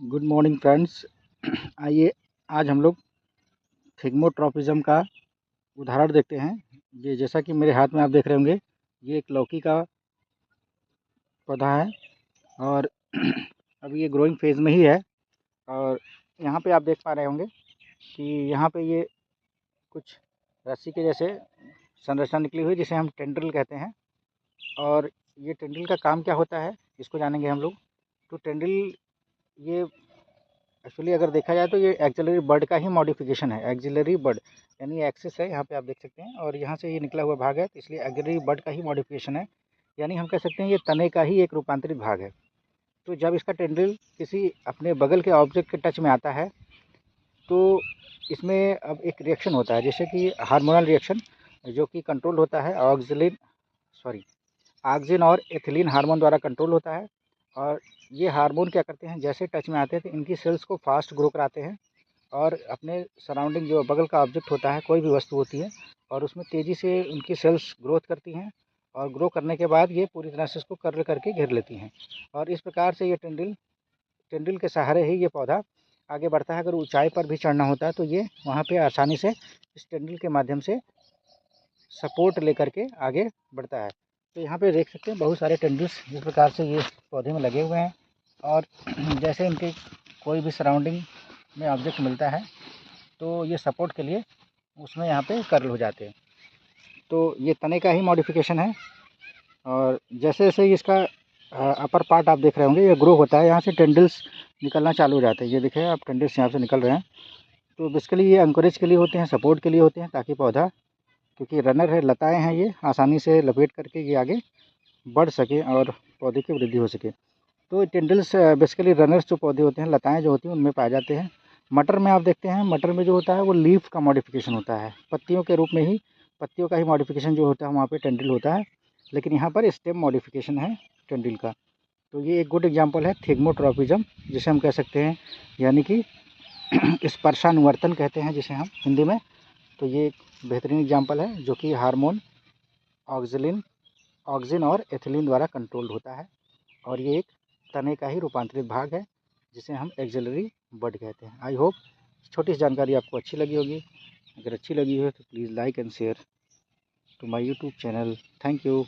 Good morning friends. आइए आज हम लोग थिग्मोट्रॉपिज्म का उदाहरण देखते हैं। ये जैसा कि मेरे हाथ में आप देख रहे होंगे, ये एक लौकी का पौधा है और अभी ये ग्रोइंग फेज़ में ही है। और यहाँ पे आप देख पा रहे होंगे कि यहाँ पे ये कुछ रस्सी के जैसे संरचना निकली हुई है, जिसे हम टेंड्रिल कहते हैं। और ये टेंड्रिल का काम क्या होता है, इसको जानेंगे हम लोग। तो टेंड्रिल ये एक्चुअली अगर देखा जाए तो ये एक्सिलरी बड का ही मॉडिफिकेशन है। एक्सिलरी बड यानी एक्सिस है, यहाँ पे आप देख सकते हैं, और यहाँ से ये निकला हुआ भाग है, तो इसलिए एक्सिलरी बड का ही मॉडिफिकेशन है। यानी हम कह सकते हैं ये तने का ही एक रूपांतरित भाग है। तो जब इसका टेंड्रिल किसी अपने बगल के ऑब्जेक्ट के टच में आता है तो इसमें अब एक रिएक्शन होता है, जैसे कि हार्मोनल रिएक्शन, जो कि कंट्रोल होता है ऑक्सिन और एथिलीन हार्मोन द्वारा कंट्रोल होता है। और ये हार्मोन क्या करते हैं, जैसे टच में आते हैं तो इनकी सेल्स को फास्ट ग्रो कराते हैं और अपने सराउंडिंग जो बगल का ऑब्जेक्ट होता है, कोई भी वस्तु होती है, और उसमें तेज़ी से उनकी सेल्स ग्रोथ करती हैं। और ग्रो करने के बाद ये पूरी तरह से उसको कर्ल करके घेर लेती हैं। और इस प्रकार से ये टेंड्रिल के सहारे ही ये पौधा आगे बढ़ता है। अगर ऊंचाई पर भी चढ़ना होता है तो ये वहाँ पे आसानी से इस टेंड्रिल के माध्यम से सपोर्ट लेकर के आगे बढ़ता है। तो यहाँ पे देख सकते हैं बहुत सारे टेंड्रिल्स इस प्रकार से ये पौधे में लगे हुए हैं। और जैसे इनके कोई भी सराउंडिंग में ऑब्जेक्ट मिलता है तो ये सपोर्ट के लिए उसमें यहाँ पे कर्ल हो जाते हैं। तो ये तने का ही मॉडिफिकेशन है। और जैसे जैसे इसका अपर पार्ट आप देख रहे होंगे, ये ग्रो होता है, यहाँ से टेंडल्स निकलना चालू हो जाते हैं। ये देखिए आप, टेंडल्स यहाँ से निकल रहे हैं। तो बेसिकली ये अंकुरेज के लिए होते हैं, सपोर्ट के लिए होते हैं, ताकि पौधा, क्योंकि रनर है, लताएँ हैं, ये आसानी से लपेट करके ये आगे बढ़ सके और पौधे की वृद्धि हो सके। तो टेंडल्स बेसिकली रनर्स जो पौधे होते हैं, लताएँ जो होती हैं, उनमें पाए जाते हैं। मटर में आप देखते हैं, मटर में जो होता है वो लीफ का मॉडिफिकेशन होता है, पत्तियों के रूप में ही, पत्तियों का ही मॉडिफिकेशन जो होता है वहाँ पे टेंड्रिल होता है। लेकिन यहाँ पर स्टेम मॉडिफिकेशन है टेंड्रिल का। तो ये एक गुड एग्जांपल है थिग्मोट्रॉपिज्म, जिसे हम कह सकते हैं, यानी कि स्पर्शानुवर्तन कहते हैं जिसे हम हिंदी में। तो ये एक बेहतरीन एग्जांपल है जो कि हार्मोन ऑक्सिन और एथिलीन द्वारा कंट्रोल्ड होता है। और ये एक तने का ही रूपांतरित भाग है, जिसे हम एक्सिलरी बड कहते हैं। आई होप छोटी सी जानकारी आपको अच्छी लगी होगी। अगर अच्छी लगी हो तो please like and share to my YouTube channel. Thank you.